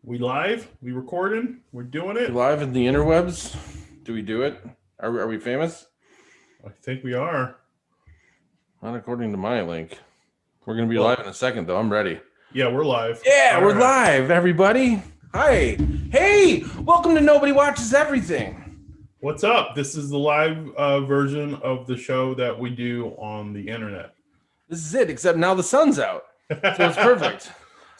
We live? We recording? We're doing We it? live in the interwebs? Do we do it? Are we famous? I think we are. Not according to my link. We're gonna be live Well, in a second, though. I'm ready. yeah, we're live. Yeah, All we're right. live, everybody. Hi, hey, welcome to Nobody Watches Everything. What's up? This is the live version of the show that we do on the internet. This is it. Except now the sun's out, so it's perfect.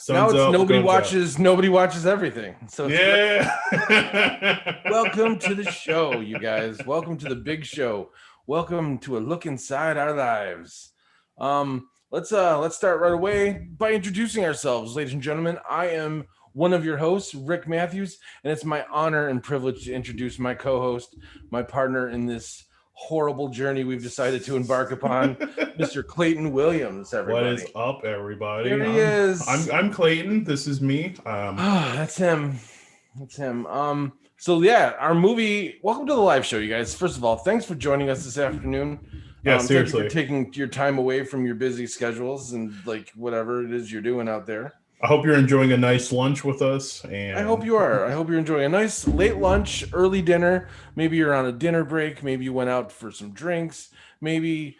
Now Sun's it's up, nobody guns out. watches. Nobody watches everything. So it's great. Yeah. Welcome to the show, you guys. Welcome to the big show. Welcome to a look inside our lives. Let's start right away by introducing ourselves, ladies and gentlemen. I am one of your hosts, Rick Matthews, and it's my honor and privilege to introduce my co-host, my partner in this horrible journey we've decided to embark upon, Mr. Clayton Williams. What Everybody, is up, everybody? there he is. I'm Clayton. This is me. That's him. That's him. So yeah, our movie. Welcome to the live show, you guys. First of all, thanks for joining us this afternoon. Yeah, Thank seriously. you for taking your time away from your busy schedules and like whatever it is you're doing out there. I hope you're enjoying a nice lunch with us. And I hope you are. I hope you're enjoying a nice late lunch, early dinner. Maybe you're on a dinner break. Maybe you went out for some drinks. Maybe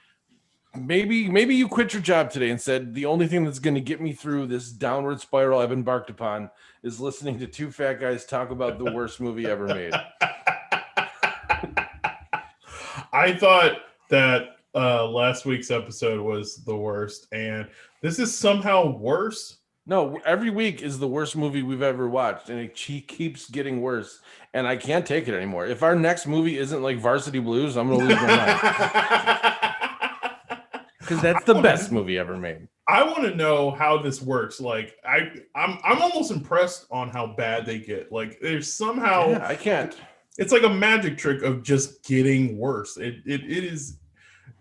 you quit your job today and said the only thing that's going to get me through this downward spiral I've embarked upon is listening to two fat guys talk about the worst movie ever made. I thought that last week's episode was the worst, and this is somehow worse. No, every week is the worst movie we've ever watched, and it keeps getting worse, and I can't take it anymore. If our next movie isn't like Varsity Blues, I'm gonna lose my mind because that's the best movie ever made. I want to know how this works. Like, I'm almost impressed on how bad they get. Like, there's somehow Yeah, I can't. it's like a magic trick of just getting worse. It is.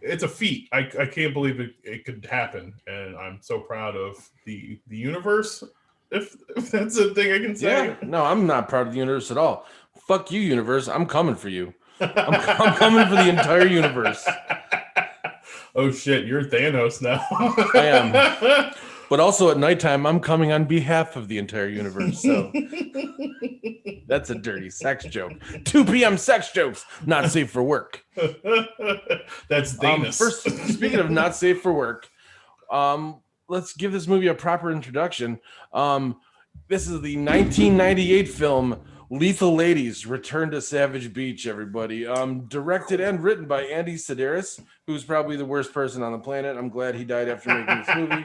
It's a feat. I can't believe it could happen, and I'm so proud of the universe. If that's a thing I can say. Yeah, no, I'm not proud of the universe at all. Fuck you, universe. I'm coming for you. I'm coming for the entire universe. Oh shit, you're Thanos now. I am. But also at nighttime, I'm coming on behalf of the entire universe. So that's a dirty sex joke. 2 p.m. sex jokes, not safe for work. That's Thanos. First, speaking of not safe for work, let's give this movie a proper introduction. This is the 1998 film Lethal Ladies: Return to Savage Beach. Everybody, directed and written by Andy Sedaris, who's probably the worst person on the planet. I'm glad he died after making this movie.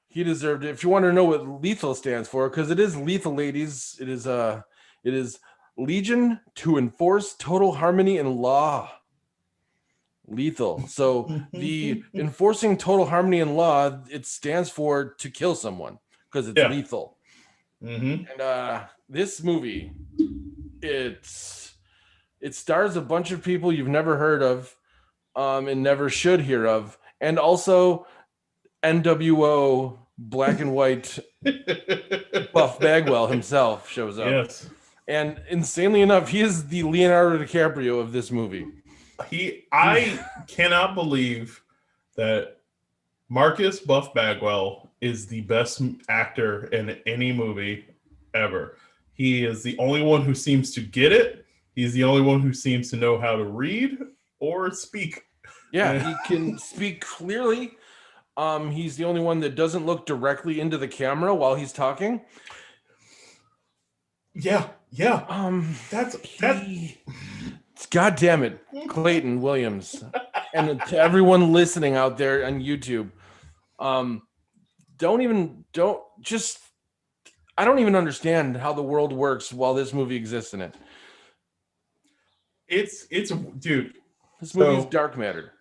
He deserved it. If you want to know what lethal stands for, because it is Lethal Ladies, it is Legion to Enforce Total Harmony and Law. Lethal. So the enforcing total harmony and law, it stands for to kill someone because it's lethal. Mm-hmm. And this movie, it stars a bunch of people you've never heard of, and never should hear of, and also NWO Black and White Buff Bagwell himself shows up. Yes. And insanely enough, he is the Leonardo DiCaprio of this movie. I cannot believe that Marcus Buff Bagwell is the best actor in any movie ever. He is the only one who seems to get it. He's the only one who seems to know how to read or speak. Yeah, he can speak clearly. He's the only one that doesn't look directly into the camera while he's talking. Yeah. God damn it, Clayton Williams, and to everyone listening out there on YouTube, I don't even understand how the world works while this movie exists in it. It's dude. This movie is dark matter.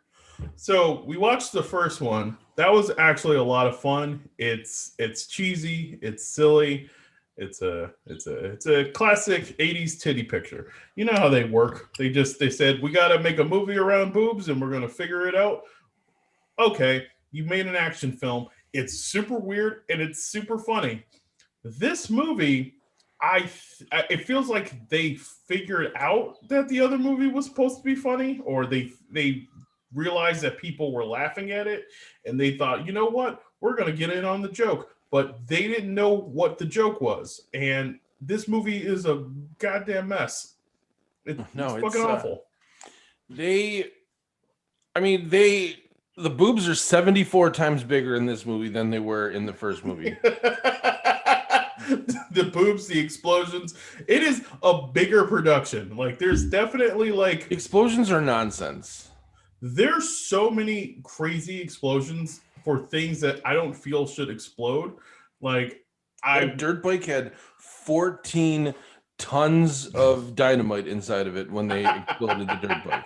So we watched the first one. That was actually a lot of fun. It's cheesy. It's silly. It's a classic 80s titty picture. You know how they work. They said we got to make a movie around boobs and we're going to figure it out. Okay, you made an action film. It's super weird and it's super funny. This movie, it feels like they figured out that the other movie was supposed to be funny, or they realized that people were laughing at it and they thought, you know what, we're going to get in on the joke. but they didn't know what the joke was. And this movie is a goddamn mess. It's fucking awful. The boobs are 74 times bigger in this movie than they were in the first movie. The boobs, the explosions. It is a bigger production. Like, there's definitely like explosions are nonsense. There's so many crazy explosions for things that I don't feel should explode. Like, that dirt bike had 14 tons of dynamite inside of it when they exploded the dirt bike.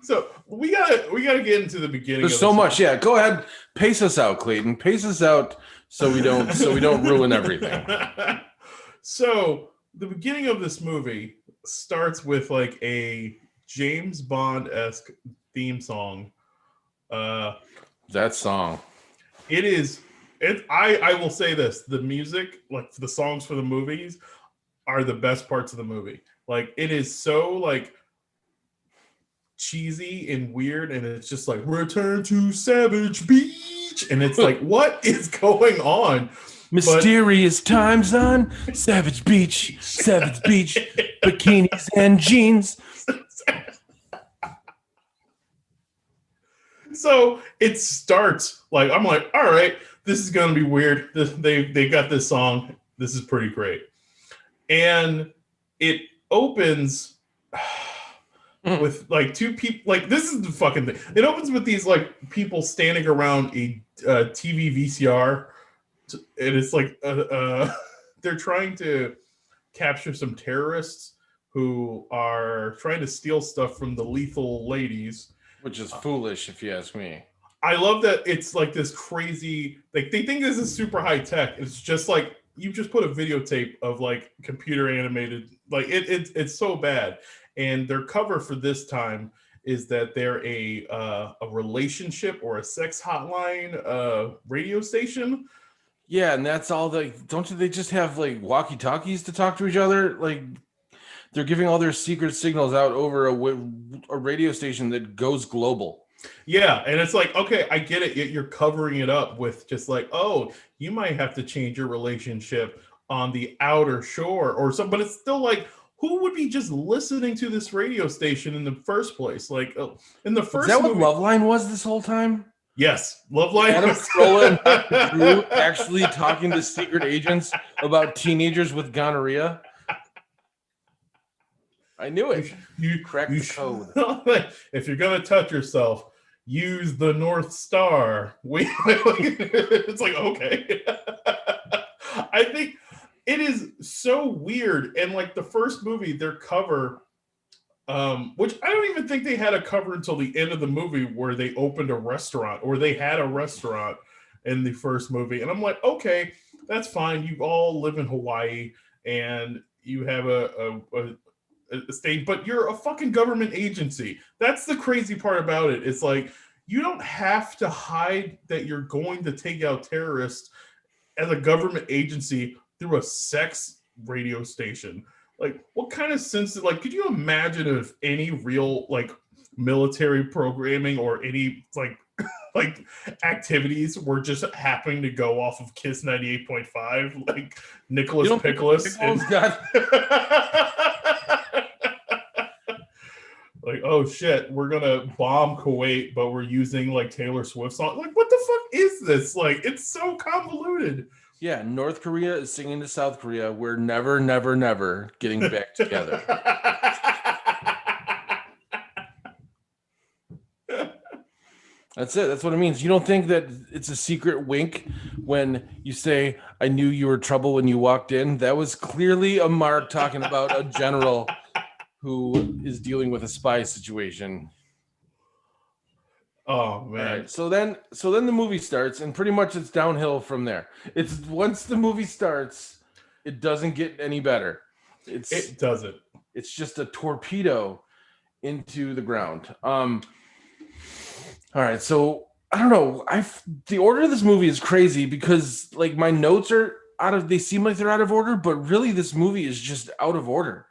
So we gotta get into the beginning. There's so much. Yeah, go ahead, pace us out, Clayton. Pace us out so we don't ruin everything. So the beginning of this movie starts with like a James Bond-esque theme song. That song. It is. I will say this: the music, like the songs for the movies, are the best parts of the movie. Like, it is so like cheesy and weird, and it's just like "Return to Savage Beach," and it's like, what is going on? Mysterious times on Savage Beach, bikinis and jeans. So it starts like, I'm like, all right, this is gonna be weird. They got this song. This is pretty great, and it opens with like two people. Like, this is the fucking thing. It opens with these like people standing around a TV VCR, and it's like they're trying to capture some terrorists who are trying to steal stuff from the lethal ladies, which is foolish if you ask me. I love that it's like this crazy, like, they think this is super high tech. It's just like, you just put a videotape of like computer animated, like it's so bad. And their cover for this time is that they're a relationship or a sex hotline radio station. Yeah, and that's all don't they just have like walkie-talkies to talk to each other? Like, they're giving all their secret signals out over a radio station that goes global. Yeah, and it's like, okay, I get it. You're covering it up with just like, oh, you might have to change your relationship on the outer shore or something. But it's still like, who would be just listening to this radio station in the first place? Like, in the first, is that movie, what Loveline was this whole time? Yes, Loveline. Adam Carolla and Drew actually talking to secret agents about teenagers with gonorrhea. I knew it. You cracked the code. If you're gonna touch yourself, use the North Star. It's like, okay. I think it is so weird. And like the first movie, their cover, which I don't even think they had a cover until the end of the movie, where they opened a restaurant, or they had a restaurant in the first movie. And I'm like, okay, that's fine. You all live in Hawaii and you have a state, but you're a fucking government agency. That's the crazy part about it. It's like, you don't have to hide that you're going to take out terrorists as a government agency through a sex radio station. Like, what kind of sense could you imagine if any real like military programming or any like activities were just happening to go off of Kiss 98.5, like Nicholas Pickles like, oh shit, we're gonna bomb Kuwait, but we're using like Taylor Swift song. Like, what the fuck is this? Like, it's so convoluted. Yeah, North Korea is singing to South Korea, we're never, never, never getting back together. That's it. That's what it means. You don't think that it's a secret wink when you say, I knew you were trouble when you walked in? That was clearly a mark talking about a general who is dealing with a spy situation. Oh man. Right, so then the movie starts, and pretty much it's downhill from there. It's once the movie starts, it doesn't get any better. It doesn't. It's just a torpedo into the ground. All right, so I don't know. The order of this movie is crazy because like my notes are they seem like they're out of order, but really this movie is just out of order.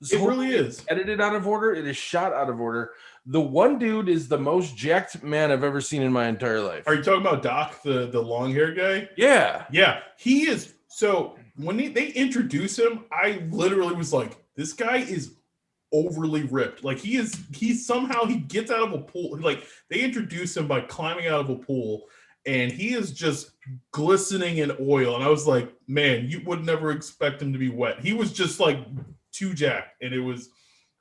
This It whole really movie is. edited out of order. It is shot out of order. The one dude is the most jacked man I've ever seen in my entire life. Are you talking about Doc, the long hair guy? Yeah. Yeah, he is. So when they introduce him, I literally was like, this guy is overly ripped. Like he's somehow he gets out of a pool. Like they introduce him by climbing out of a pool, and he is just glistening in oil. And I was like, man, you would never expect him to be wet. He was just like too jacked, and it was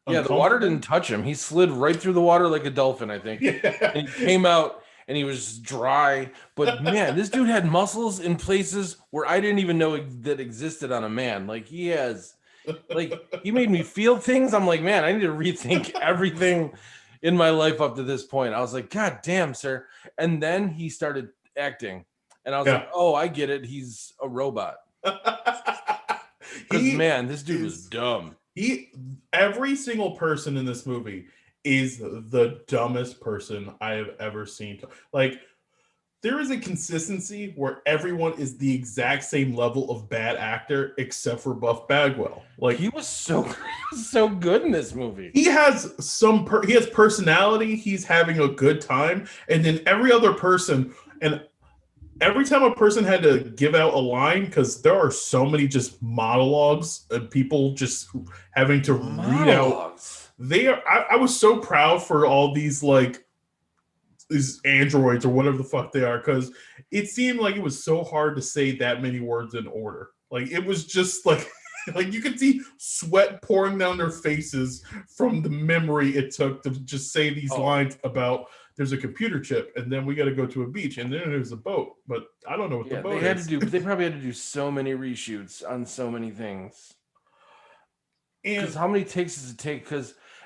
Yeah, the water didn't touch him. He slid right through the water like a dolphin, I think. Yeah. And he came out and he was dry. But man, this dude had muscles in places where I didn't even know that existed on a man. Like he made me feel things. I'm like, man, I need to rethink everything in my life up to this point. I was like, God damn, sir. And then he started acting. And I was like, oh, I get it. He's a robot. Because man, this dude was dumb. Every single person in this movie is the dumbest person I have ever seen. Like, there is a consistency where everyone is the exact same level of bad actor except for Buff Bagwell. Like, he was so good in this movie. He has he has personality. He's having a good time, and then every other person, and every time a person had to give out a line, because there are so many just monologues of people just having to read out. I was so proud for all these these androids or whatever the fuck they are, because it seemed like it was so hard to say that many words in order. Like it was just like like you could see sweat pouring down their faces from the memory it took to just say these lines about there's a computer chip, and then we got to go to a beach, and then there's a boat. But I don't know what the boat is. They probably had to do so many reshoots on so many things. Because how many takes does it take?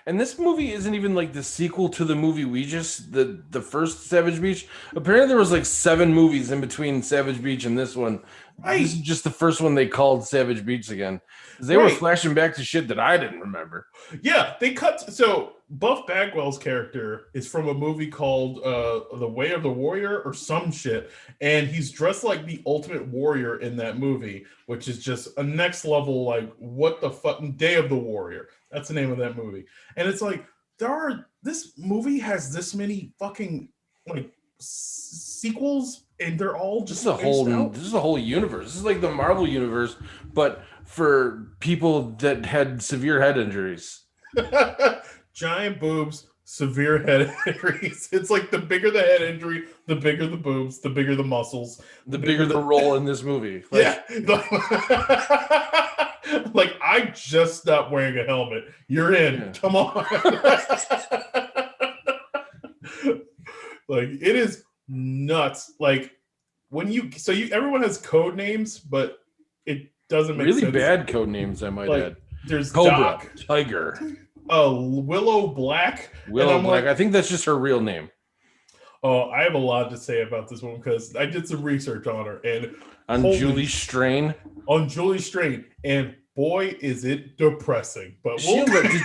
And this movie isn't even like the sequel to the movie the first Savage Beach. Apparently there was like 7 movies in between Savage Beach and this one. Right. This is just the first one they called Savage Beach again. They were flashing back to shit that I didn't remember. Yeah, they cut. So Buff Bagwell's character is from a movie called The Way of the Warrior or some shit. And he's dressed like the ultimate warrior in that movie, which is just a next level, like, what the fuck? Day of the Warrior. That's the name of that movie. And it's like, this movie has this many fucking like sequels, and they're all just this is a whole universe. This is like the Marvel universe, but for people that had severe head injuries. Giant boobs, severe head injuries. It's like the bigger the head injury, the bigger the boobs, the bigger the muscles, the bigger the role in this movie. Like, yeah. Like, I just stopped wearing a helmet. You're in. Yeah. Come on. Like, it is nuts. Like, everyone has code names, but it doesn't make sense. Really bad code names, I might add. There's Cobra, Doc, Tiger, Willow Black. Willow Black. I think that's just her real name. Oh, I have a lot to say about this one because I did some research on her on Julie Strain. On Julie Strain, and boy, is it depressing. But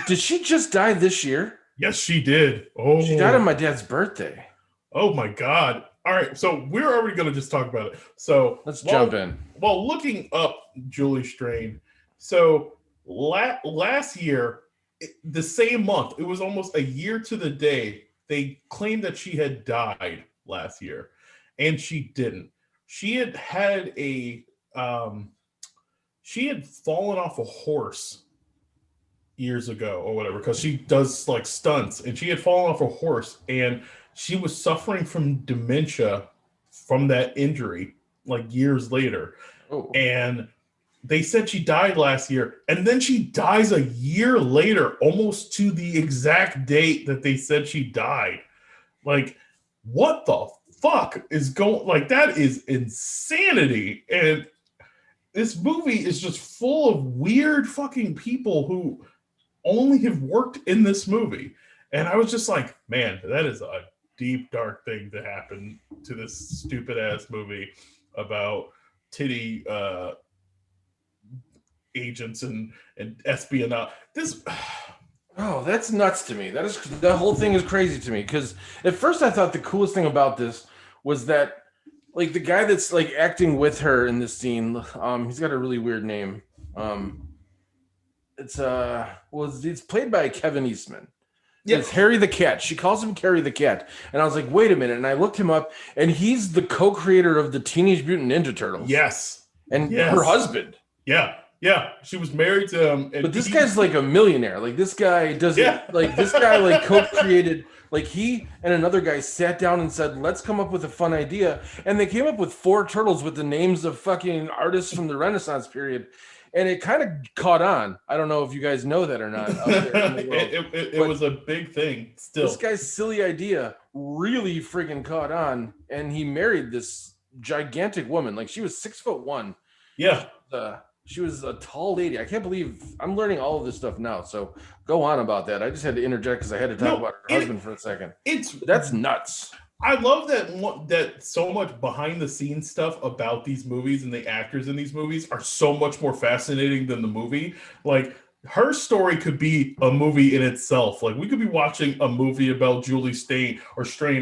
did she just die this year? Yes, she did. Oh, she died on my dad's birthday. Oh my God. All right, so we're already going to just talk about it. So let's jump in. Well, looking up Julie Strain, so last year, the same month, it was almost a year to the day, they claimed that she had died last year, and she didn't. She had she had fallen off a horse years ago or whatever, because she does like stunts, and she had fallen off a horse, and she was suffering from dementia from that injury like years later. Oh. And they said she died last year, and then she dies a year later, almost to the exact date that they said she died. Like, what the fuck is going? Like, that is insanity. And this movie is just full of weird fucking people who only have worked in this movie. And I was just like, man, that is a deep, dark thing to happen to this stupid ass movie about titty agents and espionage. Oh, that's nuts to me. The whole thing is crazy to me, because at first I thought the coolest thing about this was that, like, the guy that's like acting with her in this scene, he's got a really weird name. it's played by Kevin Eastman. Yeah. It's Harry the Cat. She calls him Carrie the Cat. And I was like, wait a minute. And I looked him up, and he's the co-creator of the Teenage Mutant Ninja Turtles. Yes. And her husband. Yeah. Yeah. She was married to him. But this guy's like a millionaire. Like this guy doesn't like this guy like co-created, like he and another guy sat down and said, let's come up with a fun idea. And they came up with 4 turtles with the names of fucking artists from the Renaissance period. And it kind of caught on. I don't know if you guys know that or not. It was a big thing still. This guy's silly idea really freaking caught on. And he married this gigantic woman. Like she was 6'1". Yeah. She was a tall lady. I can't believe I'm learning all of this stuff now. So go on about that. I just had to interject because I had to talk about her husband for a second. That's nuts. I love that so much behind the scenes stuff about these movies and the actors in these movies are so much more fascinating than the movie. Like her story could be a movie in itself. Like we could be watching a movie about Julie Strain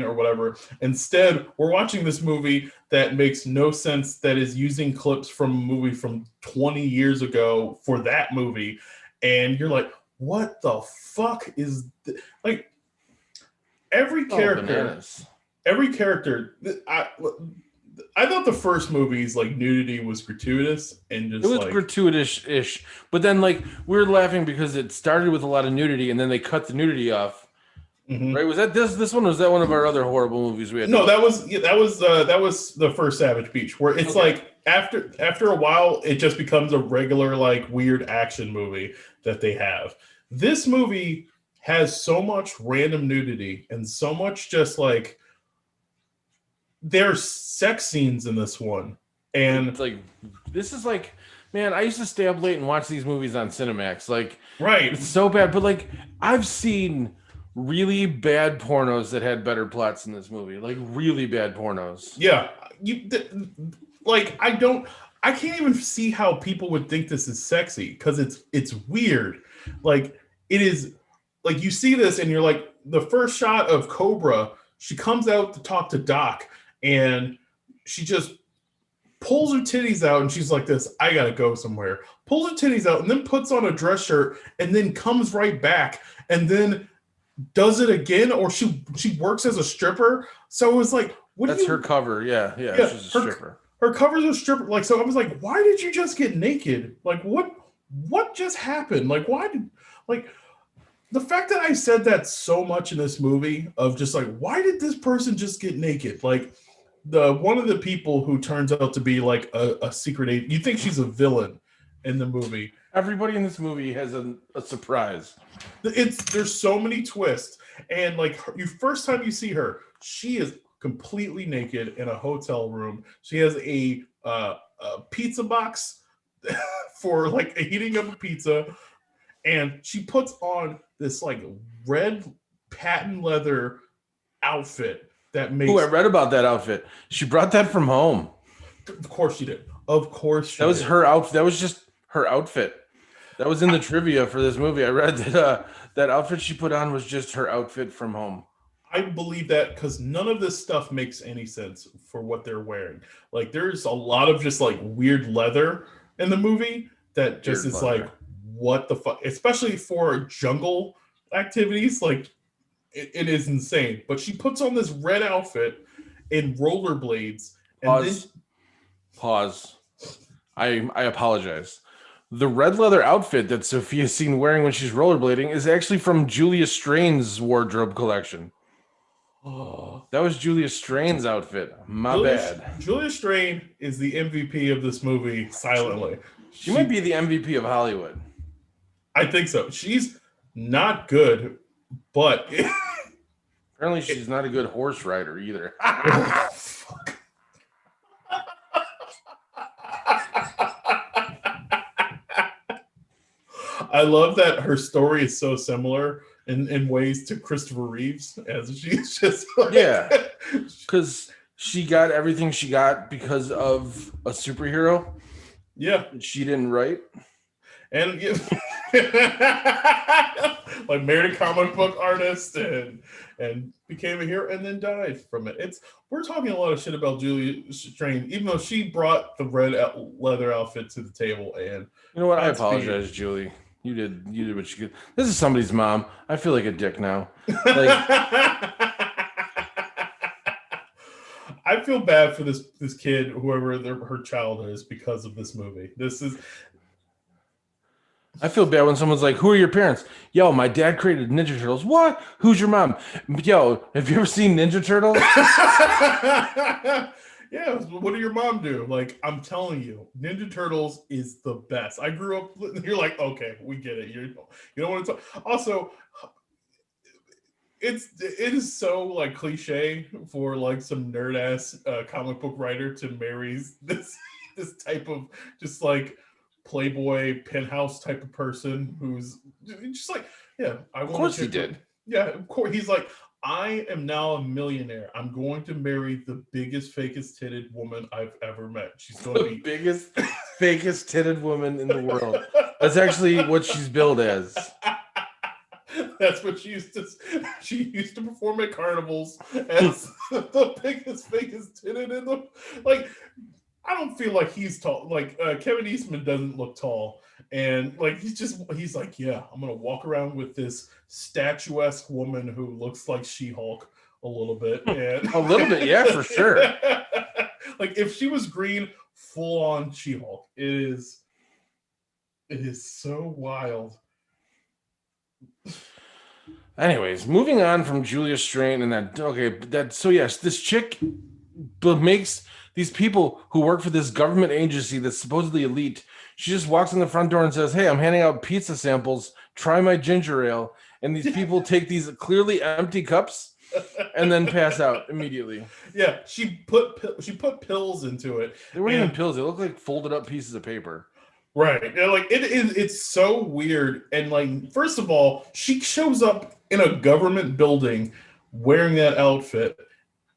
or whatever. Instead, we're watching this movie that makes no sense, that is using clips from a movie from 20 years ago for that movie. And you're like, what the fuck is like every character. Every character, I thought the first movie's like nudity was gratuitous and just it was gratuitous-ish, but then like we were laughing because it started with a lot of nudity and then they cut the nudity off. Mm-hmm. Right? Was that this one? Or was that one of our other horrible movies we had? No, that was the first Savage Beach, where it's like after a while it just becomes a regular like weird action movie that they have. This movie has so much random nudity and so much just like. There's sex scenes in this one, and it's like this is like, man, I used to stay up late and watch these movies on Cinemax. Like, right, it's so bad. But like, I've seen really bad pornos that had better plots in this movie. Like, really bad pornos. Yeah, I can't even see how people would think this is sexy because it's weird. Like, it is. Like you see this, and you're like, the first shot of Cobra, she comes out to talk to Doc. And she just pulls her titties out and she's like this, I gotta go somewhere. Pulls her titties out and then puts on a dress shirt and then comes right back and then does it again, or she works as a stripper. So it was like, that's her cover. Yeah, she's a stripper. Her cover's a stripper. Like, so I was like, why did you just get naked? Like, what just happened? Like, why did the fact that I said that so much in this movie of just like, why did this person just get naked? Like, one of the people who turns out to be like a secret agent, you think she's a villain in the movie. Everybody in this movie has a surprise. There's so many twists, and like first time you see her, she is completely naked in a hotel room. She has a pizza box for like a heating up a pizza, and she puts on this like red patent leather outfit. I read about that outfit. She brought that from home. Of course she did. Of course she did. That was her outfit. That was just her outfit. That was in the trivia for this movie. I read that that outfit she put on was just her outfit from home. I believe that because none of this stuff makes any sense for what they're wearing. Like there's a lot of just like weird leather in the movie that just is like, what the fuck? Especially for jungle activities, like it is insane. But she puts on this red outfit in rollerblades. And Pause. I apologize. The red leather outfit that Sophia's seen wearing when she's rollerblading is actually from Julia Strain's wardrobe collection. Oh, that was Julia Strain's outfit. Bad. Julia Strain is the MVP of this movie silently. She might be the MVP of Hollywood. I think so. She's not good, but apparently she's not a good horse rider either. Fuck. I love that her story is so similar in ways to Christopher Reeves, as she's just like, because she got everything she got because of a superhero. Yeah, she didn't write, and like married a comic book artist and became a hero and then died from it. We're talking a lot of shit about Julia Strain, even though she brought the red leather outfit to the table. And you know what? I apologize, Julie. You did what you could. This is somebody's mom. I feel like a dick now. Like, I feel bad for this kid, whoever her child is, because of this movie. I feel bad when someone's like, "Who are your parents?" Yo, my dad created Ninja Turtles. What? Who's your mom? Yo, have you ever seen Ninja Turtles? Yeah, what did your mom do? Like, I'm telling you, Ninja Turtles is the best. I grew up. You're like, okay, we get it. You don't want to talk. Also, it is so like cliche for like some nerd ass comic book writer to marry this type of just like playboy penthouse type of person who's just like, yeah, I Of want course to he did. yeah, of course. He's like, I am now a millionaire. I'm going to marry the biggest, fakest titted woman I've ever met. She's going to The be biggest, fakest titted woman in the world. That's actually what she's billed as. That's what she used to perform at carnivals as the biggest, fakest titted in the like. I don't feel like he's tall. Like Kevin Eastman doesn't look tall, and like he's like, yeah, I'm gonna walk around with this statuesque woman who looks like She-Hulk a little bit, and A little bit, yeah, for sure. Like if she was green, full on She-Hulk. It is so wild. Anyways, moving on from Julia Strain and that. Okay, so yes, this chick makes these people who work for this government agency that's supposedly elite. She just walks in the front door and says, "Hey, I'm handing out pizza samples. Try my ginger ale." And these people take these clearly empty cups and then pass out immediately. Yeah, she put pills into it. They weren't even pills. They look like folded up pieces of paper. Right. And like it's so weird. And like, first of all, she shows up in a government building wearing that outfit,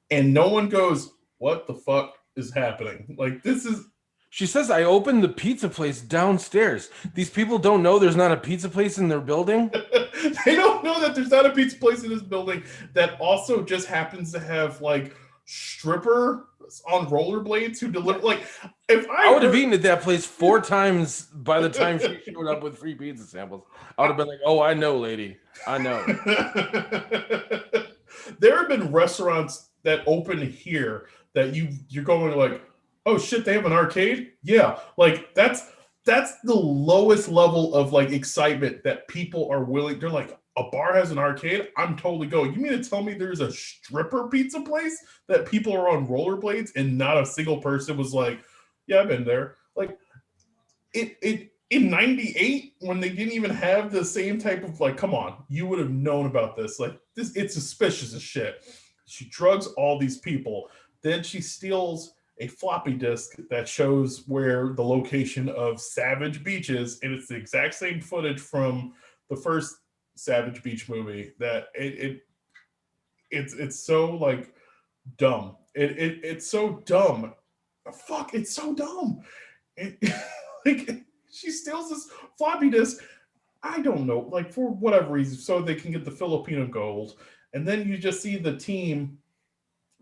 and no one goes, what the fuck is happening? Like, this is. She says, "I opened the pizza place downstairs." These people don't know there's not a pizza place in their building. They don't know that there's not a pizza place in this building that also just happens to have like stripper on rollerblades who deliver. Like, if I would have eaten at that place 4 times by the time she showed up with free pizza samples. I would have been like, "Oh, I know, lady. I know." There have been restaurants that open here that you're going like, oh shit, they have an arcade? Yeah. Like that's the lowest level of like excitement that people are willing. They're like, a bar has an arcade? I'm totally going. You mean to tell me there's a stripper pizza place that people are on rollerblades and not a single person was like, yeah, I've been there. Like it in 98 when they didn't even have the same type of like, come on, you would have known about this. Like this, it's suspicious as shit. She drugs all these people. Then she steals a floppy disk that shows where the location of Savage Beach is, and it's the exact same footage from the first Savage Beach movie. That it's so like dumb. It's so dumb. Fuck, it's so dumb. It, like she steals this floppy disk. I don't know, like for whatever reason, so they can get the Filipino gold, and then you just see the team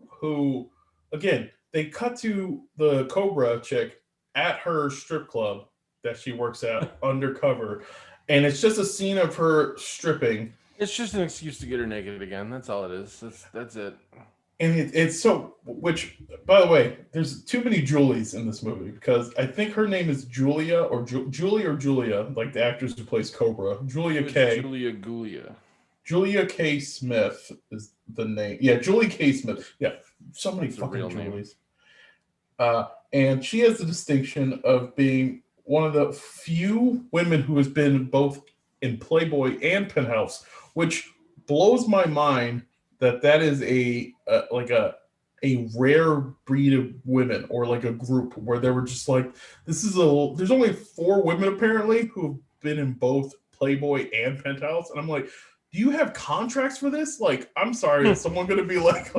who, again, they cut to the Cobra chick at her strip club that she works at undercover, and it's just a scene of her stripping. It's just an excuse to get her naked again. That's all it is. That's it. And it's so, which, by the way, there's too many Julies in this movie because I think her name is Julia or Julia, like the actress who plays Cobra. Julia K. Julia Gulia. Julia K. Smith is the name. Yeah, Julie K. Smith. Yeah, so many That's fucking Julies. And she has the distinction of being one of the few women who has been both in Playboy and Penthouse, which blows my mind that is a rare breed of women or like a group where they were just like, there's only 4 women apparently who have been in both Playboy and Penthouse, and I'm like, do you have contracts for this? Like, I'm sorry, is someone going to be like,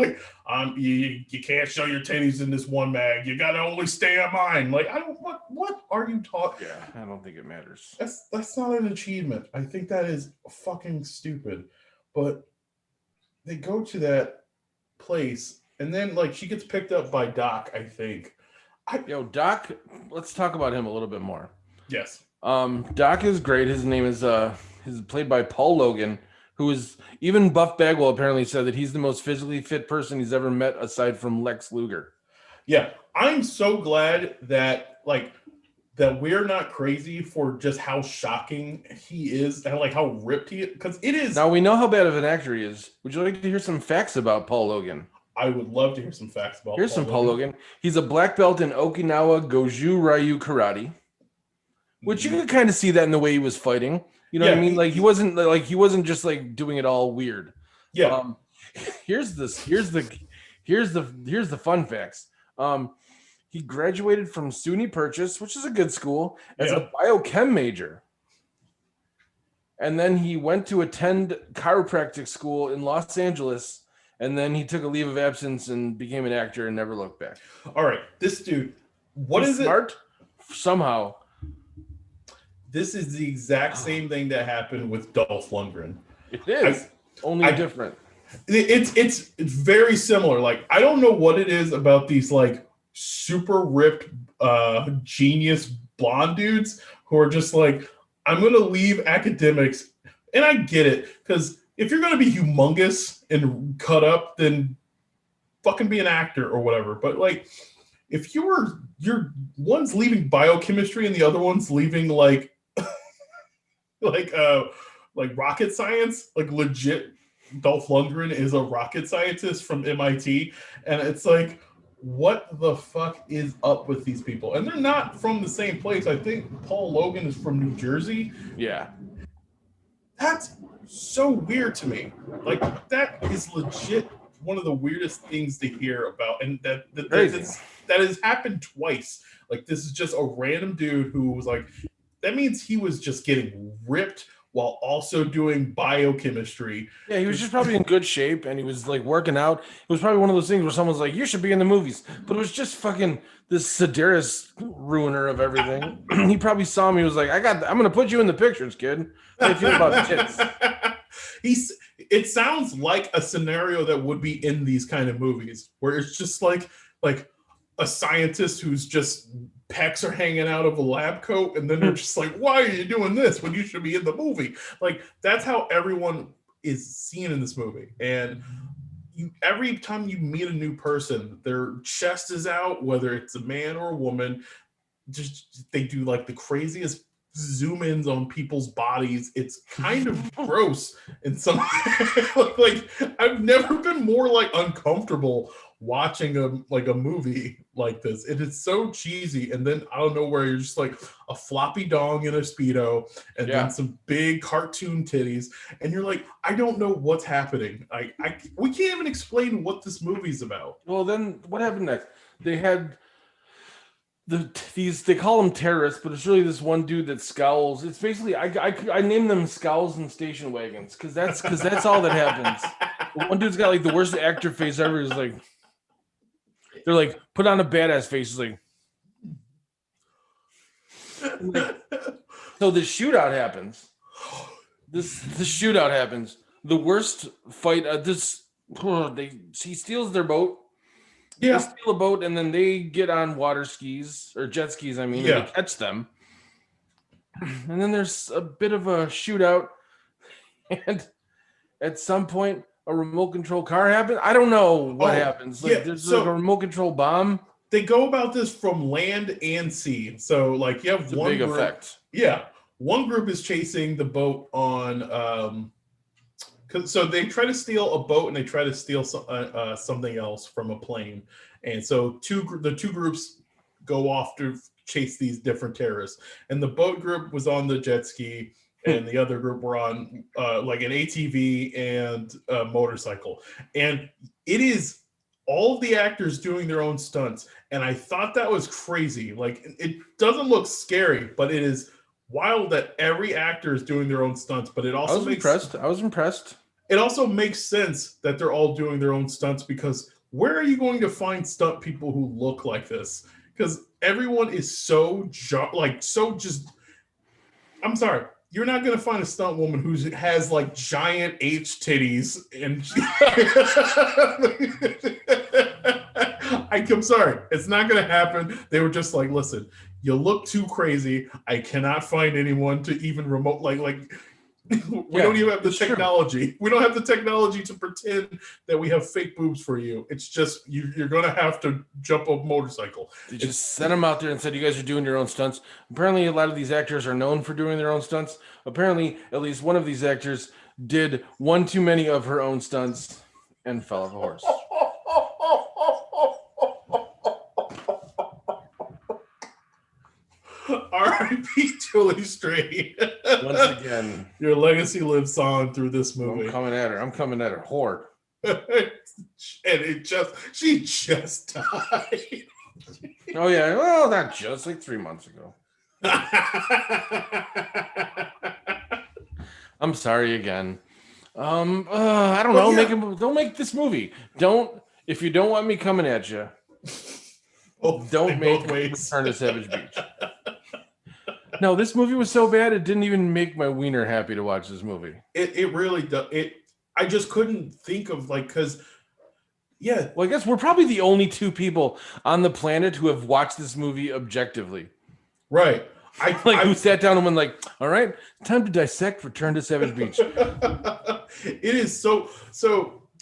you can't show your titties in this one mag. You got to only stay on mine. Like, I don't, what are you talking? Yeah, I don't think it matters. That's not an achievement. I think that is fucking stupid. But they go to that place, and then like she gets picked up by Doc, I think. Doc, let's talk about him a little bit more. Yes. Doc is great. His name is played by Paul Logan, who is even Buff Bagwell apparently said that he's the most physically fit person he's ever met aside from Lex Luger. Yeah, I'm so glad that that we're not crazy for just how shocking he is and like how ripped he is, because it is. Now we know how bad of an actor he is. Would you like to hear some facts about Paul Logan? I would love to hear some facts about Here's Paul some Paul Logan. Logan. He's a black belt in Okinawa Goju Ryu karate, which you could kind of see that in the way he was fighting. You know what I mean? Like he wasn't just like doing it all weird. Yeah. Here's the fun facts. He graduated from SUNY Purchase, which is a good school, as a biochem major. And then he went to attend chiropractic school in Los Angeles. And then he took a leave of absence and became an actor and never looked back. All right. This dude, He's smart? Somehow. This is the exact same thing that happened with Dolph Lundgren. It is. Only different. It's very similar. Like, I don't know what it is about these like super ripped genius blonde dudes who are just like, I'm going to leave academics. And I get it, because if you're going to be humongous and cut up, then fucking be an actor or whatever. But like, if you're one's leaving biochemistry and the other one's leaving like rocket science, like legit, Dolph Lundgren is a rocket scientist from MIT, and it's like, what the fuck is up with these people? And they're not from the same place. I think Paul Logan is from New Jersey. Yeah. That's so weird to me. Like, that is legit one of the weirdest things to hear about. And that has happened twice. Like, this is just a random dude who was like, that means he was just getting ripped while also doing biochemistry. Yeah, he was just probably in good shape and he was like working out. It was probably one of those things where someone's like, you should be in the movies. But it was just fucking this Sedaris ruiner of everything. He probably saw me. He was like, I'm going to put you in the pictures, kid. How do you feel about tits? It sounds like a scenario that would be in these kind of movies where it's just like a scientist who's just pecs are hanging out of a lab coat, and then they're just like, why are you doing this when you should be in the movie? Like, that's how everyone is seen in this movie. And every time you meet a new person, their chest is out, whether it's a man or a woman. Just they do like the craziest zoom ins on people's bodies. It's kind of gross in some like, I've never been more like uncomfortable watching a movie like this. It is so cheesy, and then I don't know where you're just like a floppy dong in a Speedo and then some big cartoon titties, and you're like, I don't know what's happening. We can't even explain what this movie's about. Well, then what happened next? They had they call them terrorists, but it's really this one dude that scowls. It's basically I name them scowls and station wagons because that's all that happens. One dude's got like the worst actor face ever. He's like, they're like, put on a badass face. He's like, so the shootout happens. The shootout happens. The worst fight. He steals their boat. Yeah. They steal a boat and then they get on water skis or jet skis. I mean, and they catch them. And then there's a bit of a shootout. And at some point, a remote control car happens. I don't know what happens. Like, there's like a remote control bomb. They go about this from land and sea. So like, you have one big effect. Yeah. One group is chasing the boat on, so they try to steal a boat and they try to steal something else from a plane. And so the two groups go off to chase these different terrorists. And the boat group was on the jet ski, and the other group were on like an ATV and a motorcycle. And it is all of the actors doing their own stunts. And I thought that was crazy. Like, it doesn't look scary, but it is wild that every actor is doing their own stunts. But it also I was impressed. It also makes sense that they're all doing their own stunts, because where are you going to find stunt people who look like this? Because everyone is I'm sorry. you're not going to find a stunt woman who has like giant H titties and I'm sorry, it's not going to happen. They were just like, listen, you look too crazy. I cannot find anyone to even remote we don't even have the technology. True. We don't have the technology to pretend that we have fake boobs for you. It's just you're going to have to jump a motorcycle. They just sent them out there and said, you guys are doing your own stunts. Apparently, a lot of these actors are known for doing their own stunts. Apparently, at least one of these actors did one too many of her own stunts and fell off a horse. R.I.P. Julie Straight. Once again, your legacy lives on through this movie. I'm coming at her, whore. And she just died. Oh yeah, well, not just like 3 months ago. I'm sorry again. I don't know. Yeah. Don't make this movie. If you don't want me coming at you. Don't make Return to Savage Beach. No, this movie was so bad it didn't even make my wiener happy to watch this movie. It really does. I just couldn't think of because yeah. Well, I guess we're probably the only two people on the planet who have watched this movie objectively. Right. Who sat down and went like, all right, time to dissect Return to Savage Beach. It is so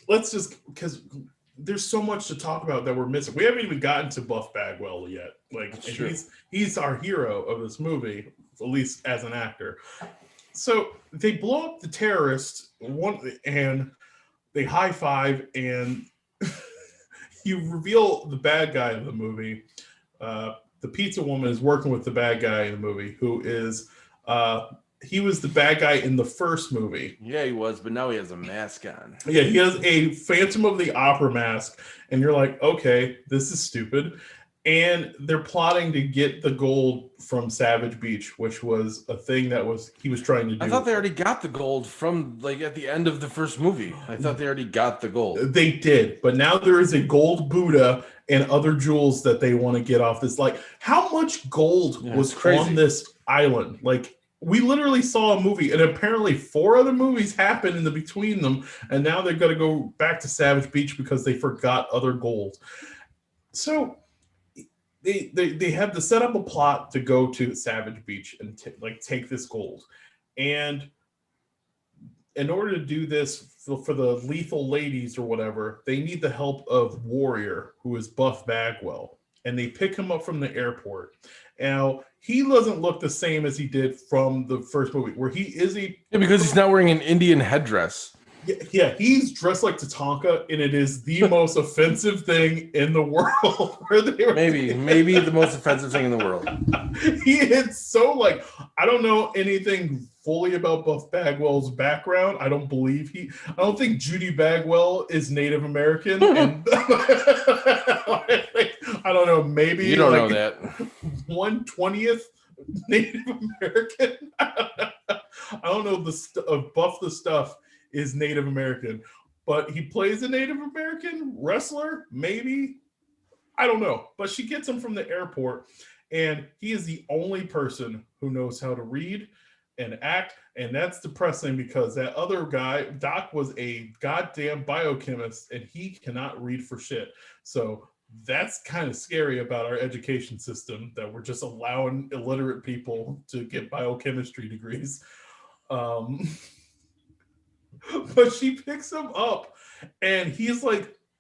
let's just because there's so much to talk about that we're missing. We haven't even gotten to Buff Bagwell yet. He's our hero of this movie, at least as an actor. So they blow up the terrorist and they high five, and you reveal the bad guy of the movie. The pizza woman is working with the bad guy in the movie, who is he was the bad guy in the first movie. Yeah, he was, but now he has a mask on. Yeah, he has a Phantom of the Opera mask, and you're like, okay, this is stupid. And they're plotting to get the gold from Savage Beach, which was a thing that he was trying to do. I thought they already got the gold from at the end of the first movie. I thought they already got the gold. They did, but now there is a gold Buddha and other jewels that they want to get off this. How much gold was on this island? We literally saw a movie, and apparently 4 other movies happened in the between them, and now they're going to go back to Savage Beach because they forgot other gold. So they have to set up a plot to go to Savage Beach and take this gold. And in order to do this for the lethal ladies or whatever, they need the help of Warrior, who is Buff Bagwell. And they pick him up from the airport. Now, he doesn't look the same as he did from the first movie, where he is because he's not wearing an Indian headdress. Yeah, he's dressed like Tatanka, and it is the most offensive thing in the world. Maybe the most offensive thing in the world. He is so I don't know anything fully about Buff Bagwell's background. I don't think Judy Bagwell is Native American. And I don't know, maybe you don't know that 1/20th Native American. I don't know Buff the Stuff is Native American, but he plays a Native American wrestler, maybe. I don't know, but she gets him from the airport, and he is the only person who knows how to read and act, and that's depressing because that other guy, Doc, was a goddamn biochemist, and he cannot read for shit. So that's kind of scary about our education system, that we're just allowing illiterate people to get biochemistry degrees. But she picks him up, and he's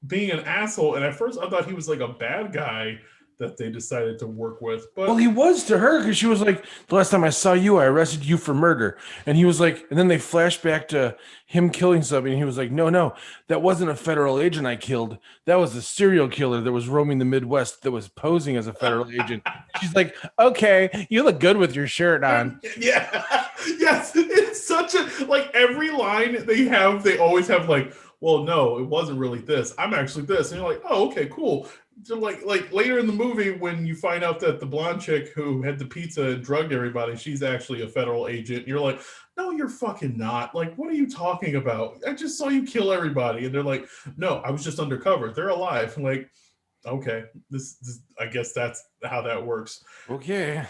being an asshole. And at first, I thought he was a bad guy that they decided to work with. But he was to her, because she was like, the last time I saw you, I arrested you for murder. And he was like, and then they flash back to him killing somebody, and he was like, no, that wasn't a federal agent I killed. That was a serial killer that was roaming the Midwest that was posing as a federal agent. She's like, okay, you look good with your shirt on. Yeah. Yes. It's such a, every line they always have well, no, it wasn't really this. I'm actually this. And you're like, oh, okay, cool. So later in the movie, when you find out that the blonde chick who had the pizza and drugged everybody, she's actually a federal agent. You're like, no, you're fucking not. What are you talking about? I just saw you kill everybody. And they're like, no, I was just undercover. They're alive. I'm okay, this I guess that's how that works. Okay.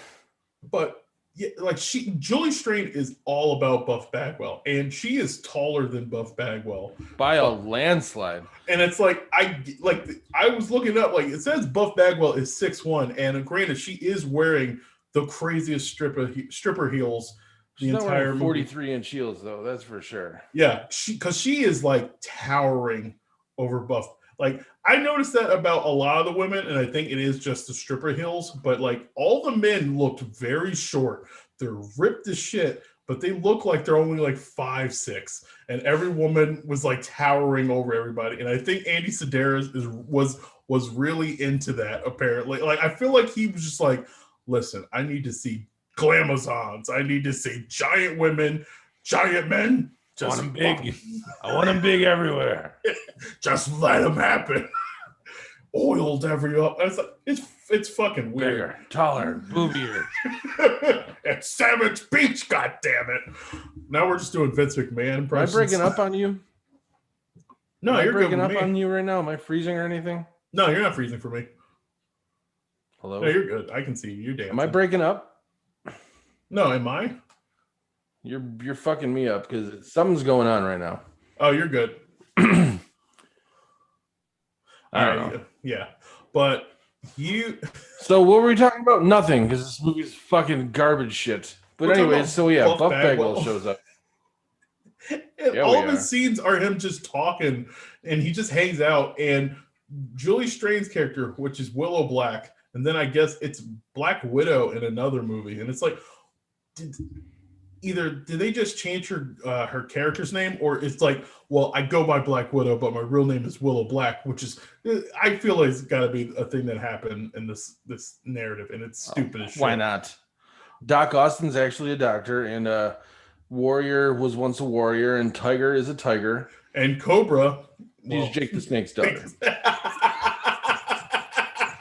But yeah, like Julie Strain is all about Buff Bagwell, and she is taller than Buff Bagwell by a landslide. And it's like I was looking up, like it says Buff Bagwell is 6'1", and granted she is wearing the craziest stripper heels the She's not entire wearing movie. 43-inch heels though, that's for sure. Yeah, she is like towering over Buff. Like I noticed that about a lot of the women, and I think it is just the stripper heels. But like all the men looked very short. They're ripped as shit, but they look like they're only like 5'6", and every woman was like towering over everybody. And I think Andy Sedaris was really into that. Apparently, like I feel like he was just like, listen, I need to see glamazons. I need to see giant women, giant men. I want them big. I want them big everywhere. Just let them happen. Oiled every up. It's fucking weird. Bigger, taller, boobier. It's Savage Beach, god damn it. Now we're just doing Vince McMahon impressions. Am I breaking up on you? No, you're breaking up on you right now. Am I freezing or anything? No, you're not freezing for me. Hello? No, you're good. I can see you. You're dancing. Am I breaking up? No, am I? You're fucking me up because something's going on right now. Oh, you're good. I don't know. Yeah. But you. So what were we talking about? Nothing, because this movie's fucking garbage shit. But anyways, so yeah, Buff Bagwell shows up. And all of his scenes are him just talking, and he just hangs out. And Julie Strain's character, which is Willow Black, and then I guess it's Black Widow in another movie, and it's like, did they just change her character's name, or it's like, well, I go by Black Widow, but my real name is Willow Black, which is, I feel like it's got to be a thing that happened in this narrative, and it's stupid as shit. Why not? Doc Austin's actually a doctor, and Warrior was once a warrior, and Tiger is a tiger, and Cobra, he's Jake the Snake's daughter,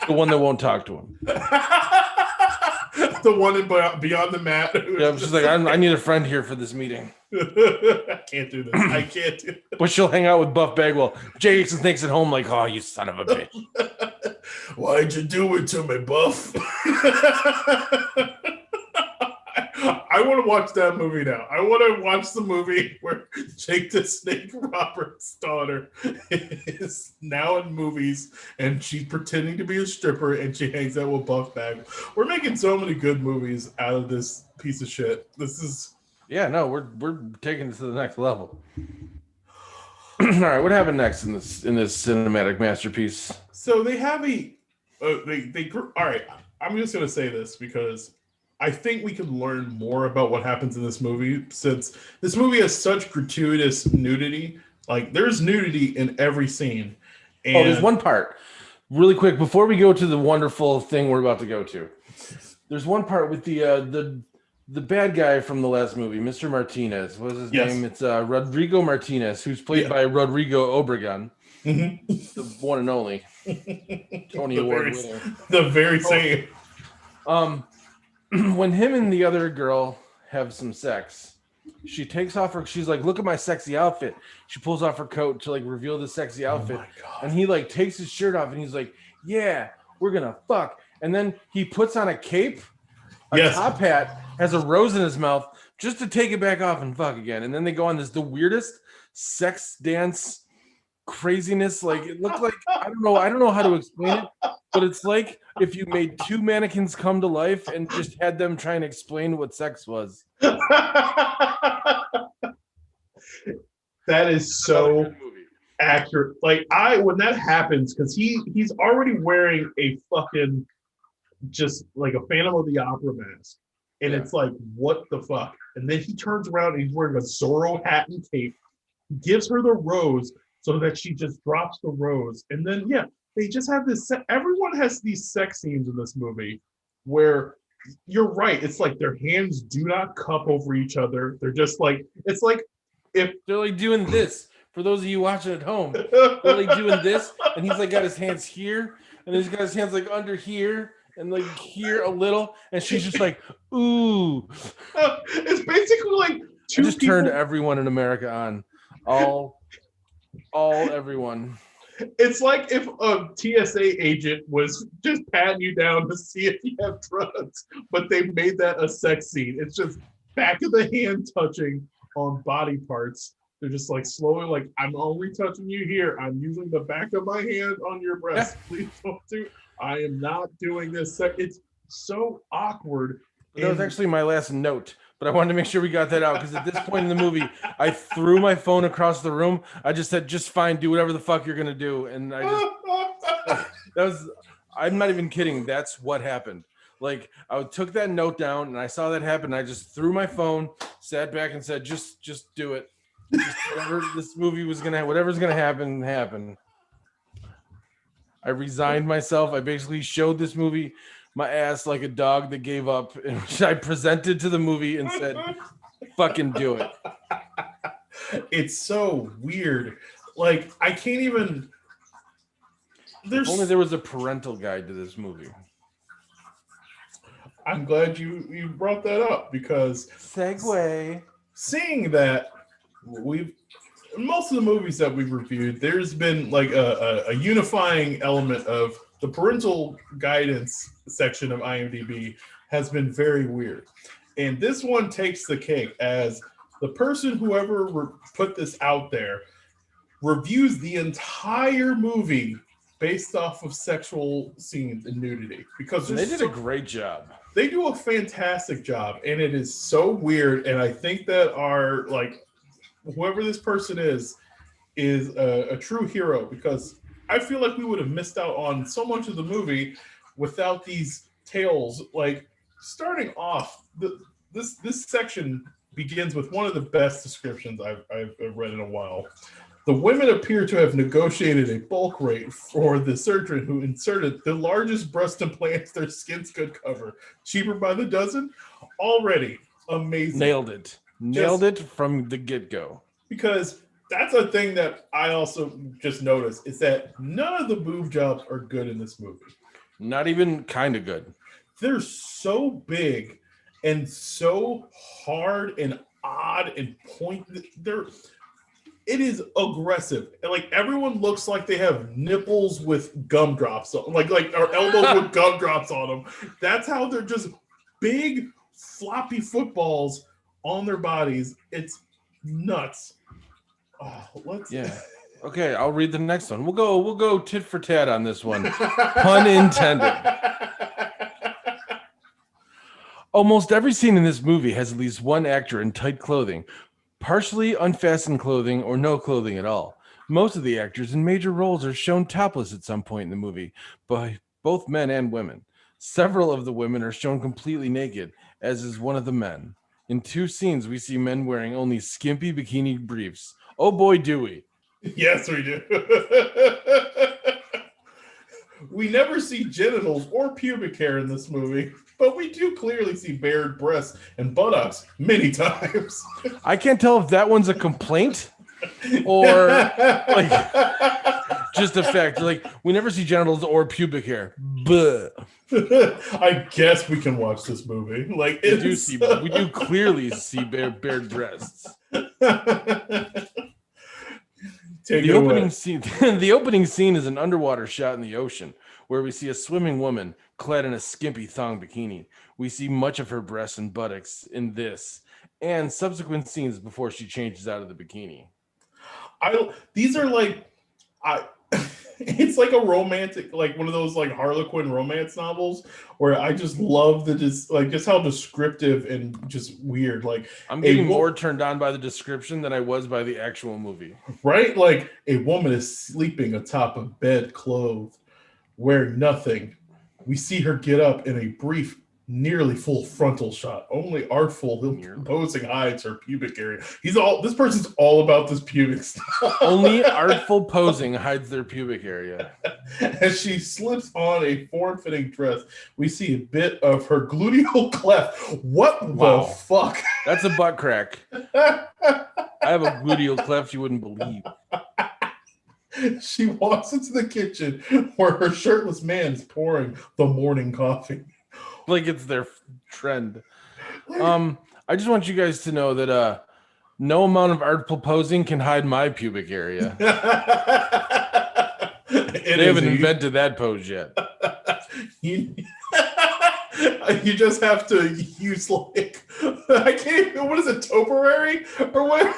the one that won't talk to him. The one in Beyond the Mat. Yeah, she's like, I need a friend here for this meeting. I can't do this. I can't do this. But she'll hang out with Buff Bagwell. Jake thinks at home like, oh, you son of a bitch. Why'd you do it to me, Buff? I want to watch that movie now. I want to watch the movie where Jake the Snake Roberts' daughter is now in movies, and she's pretending to be a stripper, and she hangs out with Buff Bagwell. We're making so many good movies out of this piece of shit. This is... Yeah, no, we're taking it to the next level. All right, what happened next in this cinematic masterpiece? So they have all right, I'm just going to say this because I think we can learn more about what happens in this movie, since this movie has such gratuitous nudity. Like, there's nudity in every scene. And there's one part. Really quick, before we go to the wonderful thing we're about to go to, there's one part with the bad guy from the last movie, Mr. Martinez. What is his name? It's Rodrigo Martinez, who's played by Rodrigo Obregon, the one and only Tony Award winner. The very same. When him and the other girl have some sex, she takes off she's like, look at my sexy outfit. She pulls off her coat to like reveal the sexy outfit. Oh my God. And he like takes his shirt off and he's like, yeah, we're gonna fuck. And then he puts on a cape, a top hat, has a rose in his mouth just to take it back off and fuck again. And then they go on the weirdest sex dance craziness. Like, it looked like, I don't know how to explain it, but it's like if you made two mannequins come to life and just had them try and explain what sex was. That is so accurate. Like, when that happens, because he's already wearing a fucking just like a Phantom of the Opera mask, and it's like, what the fuck? And then he turns around and he's wearing a Zorro hat and cape. He gives her the rose so that she just drops the rose, and then they just have this. Everyone has these sex scenes in this movie where you're right. It's like their hands do not cup over each other. They're just like, it's like if they're like doing this. For those of you watching at home, they're like doing this, and he's like got his hands here, and he's got his hands like under here, and like here a little, and she's just like, ooh. It's basically like turned everyone in America on. All everyone. It's like if a TSA agent was just patting you down to see if you have drugs, but they made that a sex scene. It's just back of the hand touching on body parts. They're just like slowly, like, I'm only touching you here. I'm using the back of my hand on your breast. Yeah. Please don't do. I am not doing this. It's so awkward. That was actually my last note, but I wanted to make sure we got that out because at this point in the movie, I threw my phone across the room. I just said, "Just fine, do whatever the fuck you're gonna do," and I just that was. I'm not even kidding. That's what happened. Like I took that note down and I saw that happen. I just threw my phone, sat back, and said, "Just do it. Just whatever this movie was gonna, whatever's gonna happen, happen." I resigned myself. I basically showed this movie my ass like a dog that gave up, and I presented to the movie and said, "Fucking do it." It's so weird. Like I can't even. If only there was a parental guide to this movie. I'm glad you brought that up because segue. Seeing that most of the movies that we've reviewed, there's been like a unifying element of the parental guidance section of IMDb has been very weird. And this one takes the cake as the person, whoever put this out there, reviews the entire movie based off of sexual scenes and nudity. Because they did a great job. They do a fantastic job, and it is so weird. And I think that whoever this person is a true hero, because I feel like we would have missed out on so much of the movie without these tales. Like starting off, this section begins with one of the best descriptions I've read in a while. The women appear to have negotiated a bulk rate for the surgeon who inserted the largest breast implants their skins could cover. Cheaper by the dozen? Already amazing. Nailed it from the get-go. Because that's a thing that I also just noticed is that none of the boob jobs are good in this movie. Not even kind of good. They're so big and so hard and odd and pointed. It is aggressive. Like everyone looks like they have nipples with gumdrops, like or elbows with gumdrops on them. That's how they're just big, floppy footballs on their bodies. It's nuts. Okay, I'll read the next one. We'll go tit for tat on this one. Pun intended. Almost every scene in this movie has at least one actor in tight clothing, partially unfastened clothing, or no clothing at all. Most of the actors in major roles are shown topless at some point in the movie by both men and women. Several of the women are shown completely naked, as is one of the men. In 2 scenes, we see men wearing only skimpy bikini briefs. Oh boy, do we. Yes, we do. We never see genitals or pubic hair in this movie, but we do clearly see bared breasts and buttocks many times. I can't tell if that one's a complaint or like just a fact. Like we never see genitals or pubic hair. But I guess we can watch this movie. Like we do clearly see bared breasts. The opening scene is an underwater shot in the ocean where we see a swimming woman clad in a skimpy thong bikini. We see much of her breasts and buttocks in this and subsequent scenes before she changes out of the bikini. It's like a romantic, like one of those like Harlequin romance novels where I just love just how descriptive and just weird. Like I'm getting more turned on by the description than I was by the actual movie. Right? Like a woman is sleeping atop a bed clothed, wearing nothing. We see her get up in a brief, nearly full frontal shot. Only artful posing hides her pubic area. This person's all about this pubic stuff. Only artful posing hides their pubic area. As she slips on a form-fitting dress, we see a bit of her gluteal cleft. What the fuck? That's a butt crack. I have a gluteal cleft you wouldn't believe. She walks into the kitchen where her shirtless man is pouring the morning coffee. Like it's their trend. I just want you guys to know that no amount of artful posing can hide my pubic area. They haven't invented that pose yet. you, you just have to use like I can't even, what is it, topiary or whatever.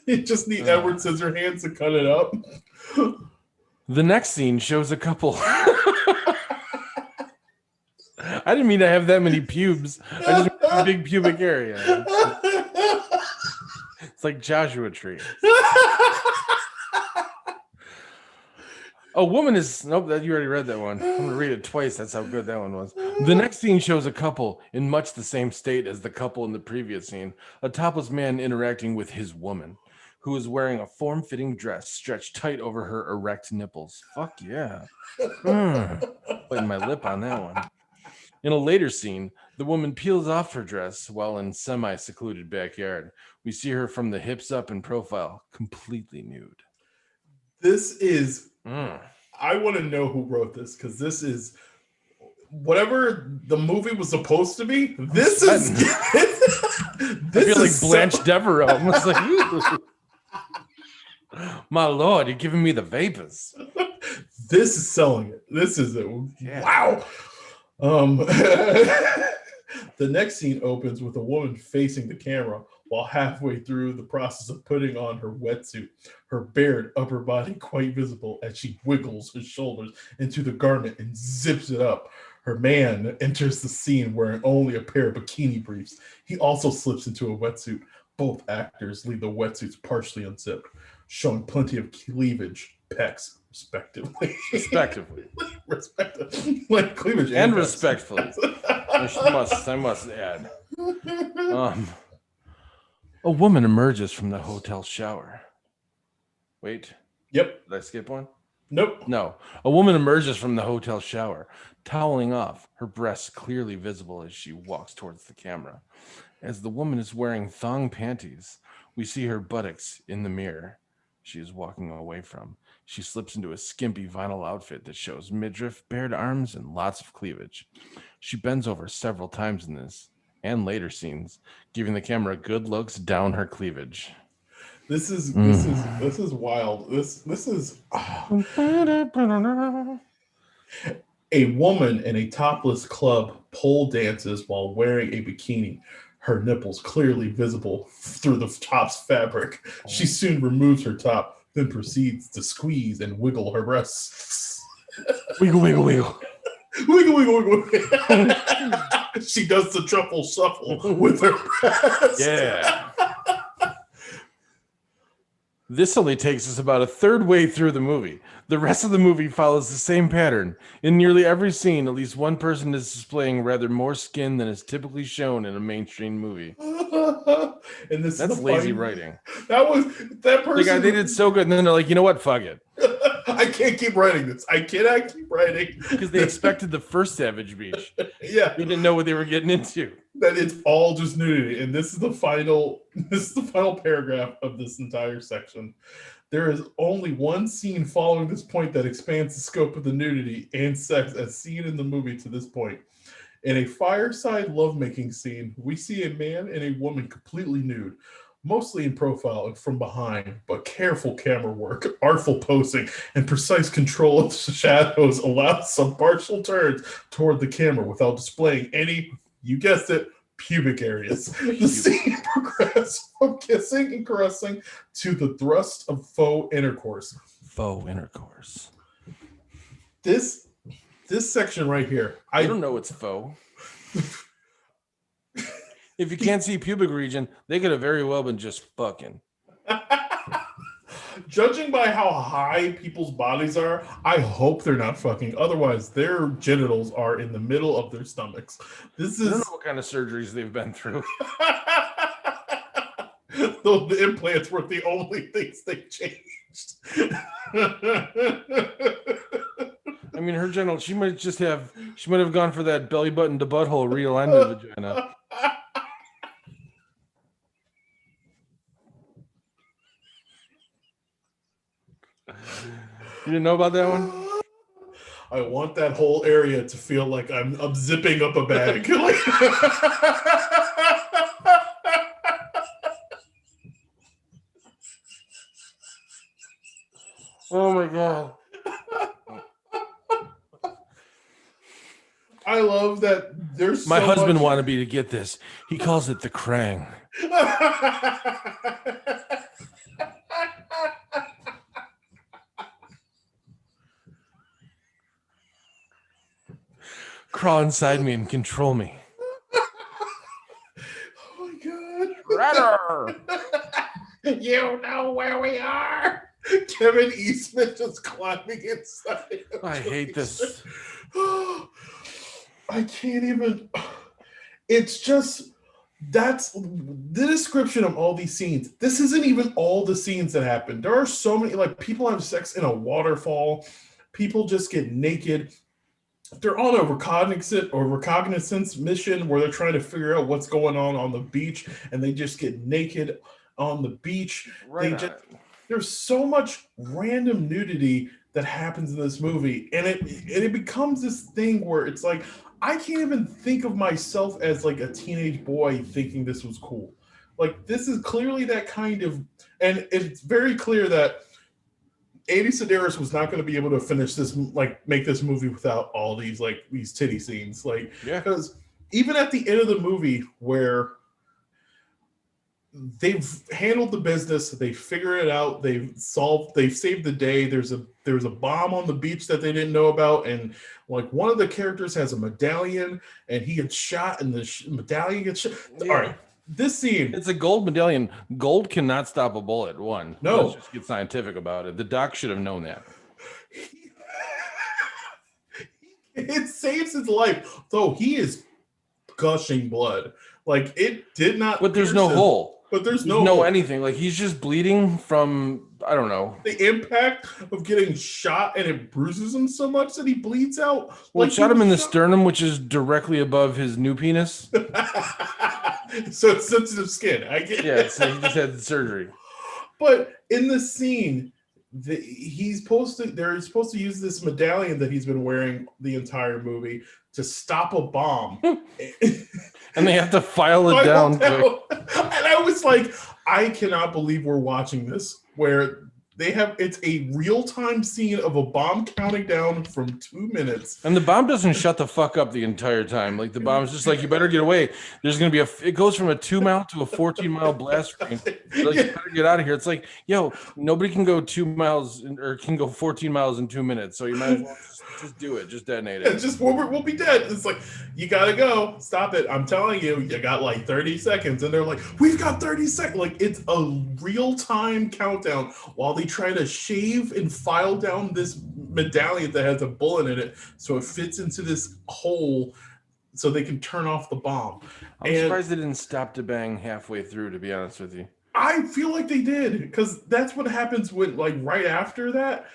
You just need Edward Scissorhands to cut it up. The next scene shows a couple. I didn't mean to have that many pubes. I just mean a big pubic area. It's like Joshua Tree. A woman is... Nope, you already read that one. I'm going to read it twice. That's how good that one was. The next scene shows a couple in much the same state as the couple in the previous scene. A topless man interacting with his woman, who is wearing a form-fitting dress stretched tight over her erect nipples. Fuck yeah. Biting my lip on that one. In a later scene, the woman peels off her dress while in semi-secluded backyard. We see her from the hips up in profile, completely nude. This is... I want to know who wrote this, because this is whatever the movie was supposed to be. This is I feel like Blanche Devereaux. I was like, my lord, you're giving me the vapors. This is selling it. This is it. Yeah. Wow. The next scene opens with a woman facing the camera while halfway through the process of putting on her wetsuit, her bared upper body quite visible as she wiggles her shoulders into the garment and zips it up. Her man enters the scene wearing only a pair of bikini briefs. He also slips into a wetsuit. Both actors leave the wetsuits partially unzipped, showing plenty of cleavage, pecs, respectively. Like cleavage and respectfully. I must add. A woman emerges from the hotel shower. Wait. Yep. Did I skip one? Nope. No. A woman emerges from the hotel shower, toweling off, her breasts clearly visible as she walks towards the camera. As the woman is wearing thong panties, we see her buttocks in the mirror she is walking away from. She slips into a skimpy vinyl outfit that shows midriff, bared arms, and lots of cleavage. She bends over several times in this and later scenes, giving the camera good looks down her cleavage. This is wild. This is a woman in a topless club pole dances while wearing a bikini, her nipples clearly visible through the top's fabric. She soon removes her top, then proceeds to squeeze and wiggle her breasts. Wiggle, wiggle, wiggle. Wiggle, wiggle, wiggle. She does the truffle shuffle with her breasts. Yeah. This only takes us about a third way through the movie. The rest of the movie follows the same pattern. In nearly every scene, at least one person is displaying rather more skin than is typically shown in a mainstream movie. And that's lazy writing. That person. They did so good, and then they're like, you know what? Fuck it. I can't keep writing this. I cannot keep writing. Because they expected the first Savage Beach. Yeah. They didn't know what they were getting into. That it's all just nudity. And this is the final paragraph of this entire section. There is only one scene following this point that expands the scope of the nudity and sex as seen in the movie to this point. In a fireside lovemaking scene, we see a man and a woman completely nude, mostly in profile and from behind, but careful camera work, artful posing, and precise control of the shadows allow some partial turns toward the camera without displaying any, you guessed it, pubic areas. The scene progresses from kissing and caressing to the thrust of faux intercourse. Faux intercourse. This section right here, I don't know it's faux. If you can't see pubic region, they could have very well been just fucking. Judging by how high people's bodies are, I hope they're not fucking. Otherwise, their genitals are in the middle of their stomachs. I don't know what kind of surgeries they've been through. The implants were the only things they changed. I mean, her genital, she might have gone for that belly button to butthole realignment vagina. You didn't know about that one? I want that whole area to feel like I'm zipping up a bag. I love that there's My so husband much... wanted me to get this. He calls it the Krang. Crawl inside me and control me. Oh my Shredder! God. You know where we are. Kevin Eastman just climbing inside. I hate this. I can't even. It's just, that's the description of all these scenes. This isn't even all the scenes that happen. There are so many, like, people have sex in a waterfall. People just get naked. They're on a reconnaissance mission where they're trying to figure out what's going on the beach, and they just get naked on the beach. There's so much random nudity that happens in this movie, and it becomes this thing where it's like, I can't even think of myself as like a teenage boy thinking this was cool. Like, this is clearly that kind of, and it's very clear that Andy Sedaris was not going to be able to finish this, like, make this movie without all these, like, these titty scenes. Like, because even at the end of the movie where they've handled the business, they figure it out, they've saved the day. There's a bomb on the beach that they didn't know about, and like one of the characters has a medallion, and he gets shot, and the medallion gets shot. Yeah. All right, this scene. It's a gold medallion. Gold cannot stop a bullet. No. Let's just get scientific about it. The doc should have known that. It saves his life, though he is gushing blood. Like, it did not. But there's no hole. But there's no anything. Like, he's just bleeding from, I don't know, the impact of getting shot, and it bruises him so much that he bleeds out. Well, it shot him in the sternum, which is directly above his new penis. So it's sensitive skin. I get it. Yeah, so he just had surgery. But in the scene, they're supposed to use this medallion that he's been wearing the entire movie to stop a bomb. And they have to file it down. And I was like, I cannot believe we're watching this, where it's a real-time scene of a bomb counting down from 2 minutes. And the bomb doesn't shut the fuck up the entire time. Like, the bomb's just like, you better get away. There's going to be it goes from a 2-mile to a 14-mile blast range. Like, you better get out of here. It's like, yo, nobody can go 2 miles or can go 14 miles in 2 minutes. So you might as well just do it. Just detonate it. Just we'll be dead. It's like, you gotta go. Stop it. I'm telling you, you got like 30 seconds. And they're like, we've got 30 seconds. Like, it's a real-time countdown while they try to shave and file down this medallion that has a bullet in it so it fits into this hole so they can turn off the bomb. I'm surprised they didn't stop to bang halfway through, to be honest with you. I feel like they did, because that's what happens when, like, right after that,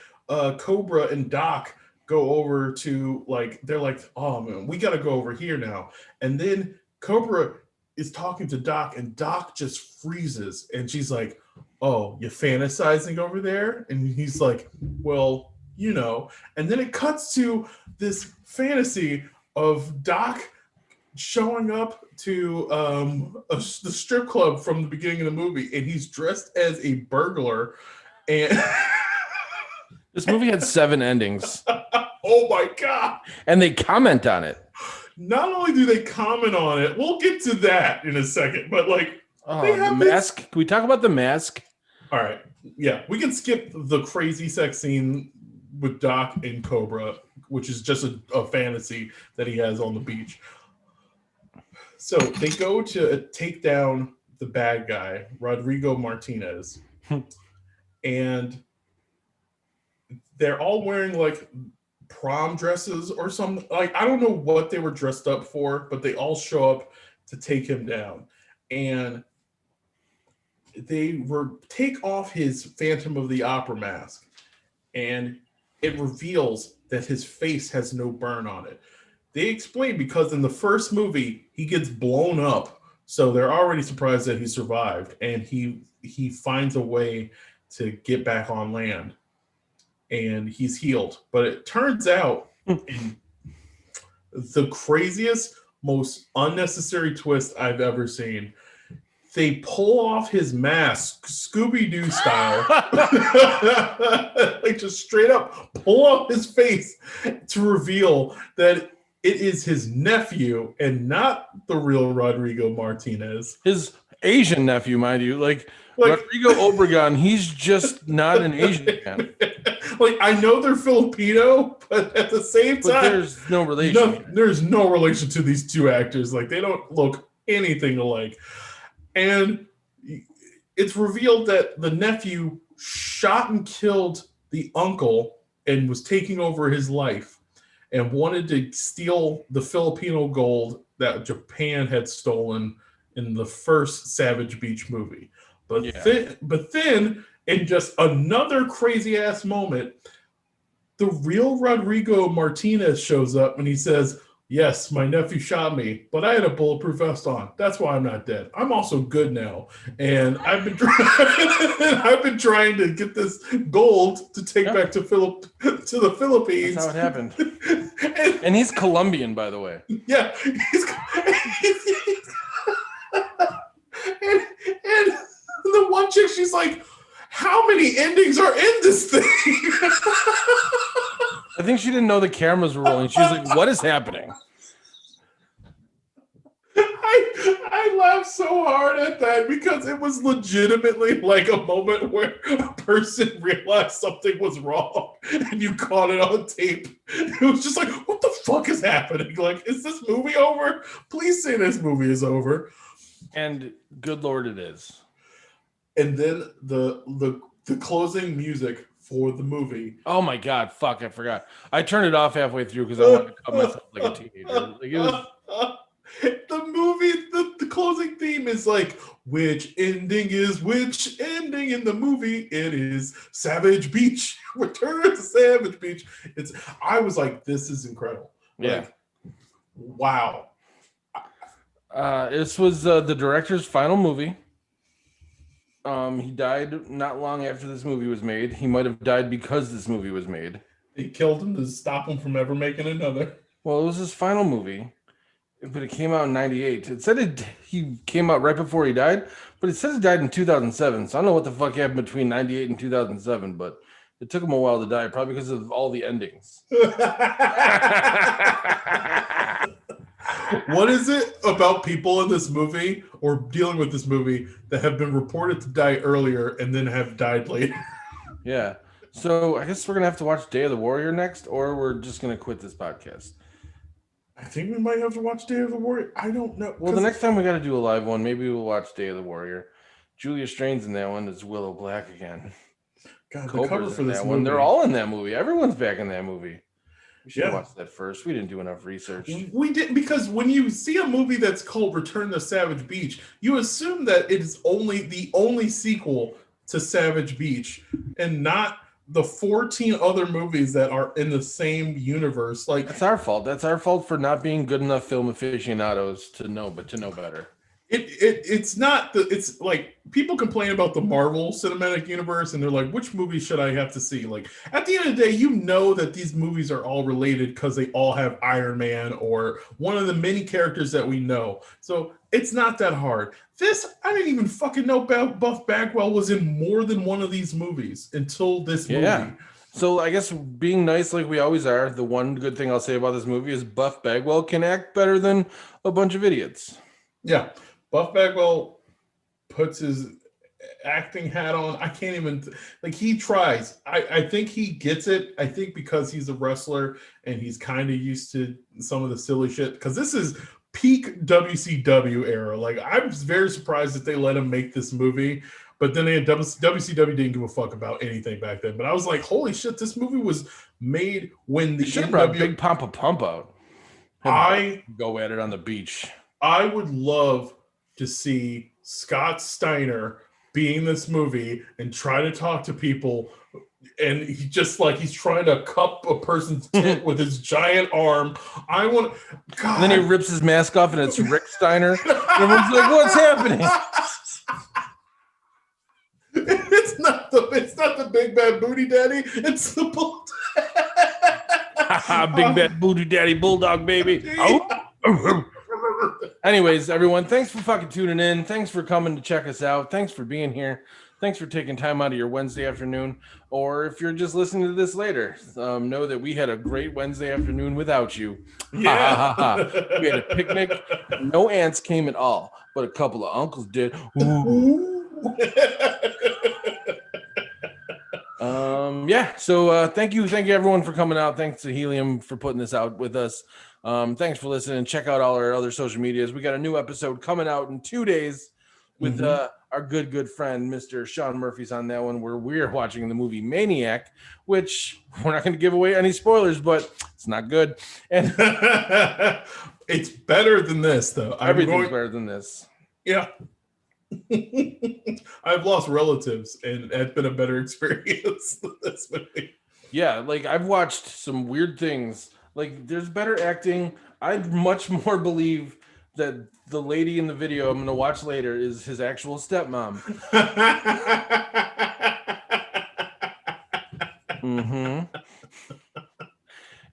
Cobra and Doc go over to, like, they're like, oh man, we gotta go over here now. And then Cobra is talking to Doc, and Doc just freezes, and she's like, oh, you're fantasizing over there? And he's like, well, you know. And then it cuts to this fantasy of Doc showing up to the strip club from the beginning of the movie, and he's dressed as a burglar. And this movie had 7 endings. Oh my God. And they comment on it. Not only do they comment on it, we'll get to that in a second, but like, the mask. Can we talk about the mask? All right. Yeah, we can skip the crazy sex scene with Doc and Cobra, which is just a fantasy that he has on the beach. So they go to take down the bad guy, Rodrigo Martinez. And they're all wearing like prom dresses or something. Like, I don't know what they were dressed up for, but they all show up to take him down. And they take off his Phantom of the Opera mask, and it reveals that his face has no burn on it. They explain because in the first movie he gets blown up, so they're already surprised that he survived, and he finds a way to get back on land, and he's healed. But it turns out, in the craziest, most unnecessary twist I've ever seen, they pull off his mask, Scooby-Doo style, like just straight up pull off his face to reveal that it is his nephew and not the real Rodrigo Martinez. His Asian nephew, mind you. Like Rodrigo Like Obregon, he's just not an Asian man. like I know they're Filipino, but at the same But time, there's no relation. there's no relation to these two actors. Like they don't look anything alike. And it's revealed that the nephew shot and killed the uncle and was taking over his life and wanted to steal the Filipino gold that Japan had stolen in the first Savage Beach movie. But then, in just another crazy ass moment, the real Rodrigo Martinez shows up and he says, "Yes, my nephew shot me, but I had a bulletproof vest on. That's why I'm not dead. I'm also good now, and I've been trying to get this gold to take back to the Philippines." That's how it happened. And he's Colombian, by the way. Yeah, and the one chick, she's like, "How many endings are in this thing?" I think she didn't know the cameras were rolling. She was like, "What is happening?" I laughed so hard at that because it was legitimately like a moment where a person realized something was wrong and you caught it on tape. It was just like, what the fuck is happening? Like, is this movie over? Please say this movie is over. And good Lord, it is. And then the closing music for the movie. Oh my God, fuck, I forgot. I turned it off halfway through because I wanted to cut myself like a teenager. Like it was... The movie, the closing theme is like, which ending is which ending in the movie? It is Savage Beach. Return to Savage Beach. I was like, this is incredible. Yeah. Like, wow. This was the director's final movie. He died not long after this movie was made. He might have died because this movie was made. They killed him to stop him from ever making another. Well, it was his final movie, but it came out in 98. It said he came out right before he died, but it says he died in 2007. So I don't know what the fuck happened between 98 and 2007, but it took him a while to die, probably because of all the endings. What is it about people in this movie or dealing with this movie that have been reported to die earlier and then have died later? Yeah. So I guess we're going to have to watch Day of the Warrior next, or we're just going to quit this podcast. I think we might have to watch Day of the Warrior. I don't know. Well, the next time we got to do a live one, maybe we'll watch Day of the Warrior. Julia Strain's in that one. It's Willow Black again. God, the cover for this that movie. one. They're all in that movie. Everyone's back in that movie. We should have Yeah. watched that first. We didn't do enough research. We didn't, because when you see a movie that's called Return to Savage Beach, you assume that it is the only sequel to Savage Beach and not the 14 other movies that are in the same universe. Like, That's our fault. That's our fault for not being good enough film aficionados to know better. it's not it's like people complain about the Marvel Cinematic Universe and they're like, which movie should I have to see? Like, at the end of the day, you know that these movies are all related because they all have Iron Man or one of the many characters that we know. So it's not that hard. This, I didn't even fucking know Buff Bagwell was in more than one of these movies until this movie. Yeah. So I guess being nice like we always are, the one good thing I'll say about this movie is Buff Bagwell can act better than a bunch of idiots. Yeah. Buff Bagwell puts his acting hat on. I can't even, like, he tries. I think he gets it. I think because he's a wrestler and he's kind of used to some of the silly shit. Because this is peak WCW era. Like, I was very surprised that they let him make this movie. But then WCW didn't give a fuck about anything back then. But I was like, holy shit, this movie was made when the should have brought Big Papa Pump out. Go at it on the beach. I would love to see Scott Steiner be in this movie and try to talk to people, and he just like he's trying to cup a person's tit with his giant arm. I want. God. And then he rips his mask off, and it's Rick Steiner. Everyone's like, "What's happening?" It's not the big bad booty daddy. It's the bulldog. Big bad booty daddy bulldog baby. Oh. Anyways, everyone, thanks for fucking tuning in. Thanks for coming to check us out. Thanks for being here. Thanks for taking time out of your Wednesday afternoon, or if you're just listening to this later, know that we had a great Wednesday afternoon without you. Yeah. Ha, ha, ha, ha. We had a picnic. No ants came at all, but a couple of uncles did. Ooh. Yeah. So thank you everyone for coming out. Thanks to Helium for putting this out with us. Thanks for listening. Check out all our other social medias. We got a new episode coming out in 2 days with our good friend Mr. Sean Murphy's on that one, where we're watching the movie Maniac, which we're not going to give away any spoilers, but it's not good. And it's better than this, though. Everything's better than this. Yeah. I've lost relatives, and it's been a better experience than this movie. Yeah, like I've watched some weird things. Like there's better acting. I'd much more believe that the lady in the video I'm going to watch later is his actual stepmom.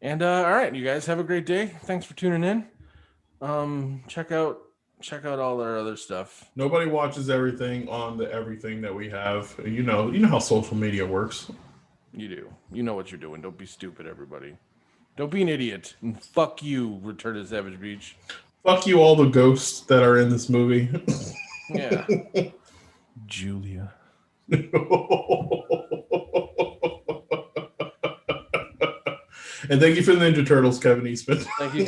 And all right, you guys have a great day. Thanks for tuning in. Check out all our other stuff. Nobody watches everything on the everything that we have. You know how social media works. You do. You know what you're doing. Don't be stupid, everybody. Don't be an idiot. And fuck you, Return to Savage Beach. Fuck you, all the ghosts that are in this movie. Yeah. Julia. And thank you for the Ninja Turtles, Kevin Eastman. Thank you, Kevin.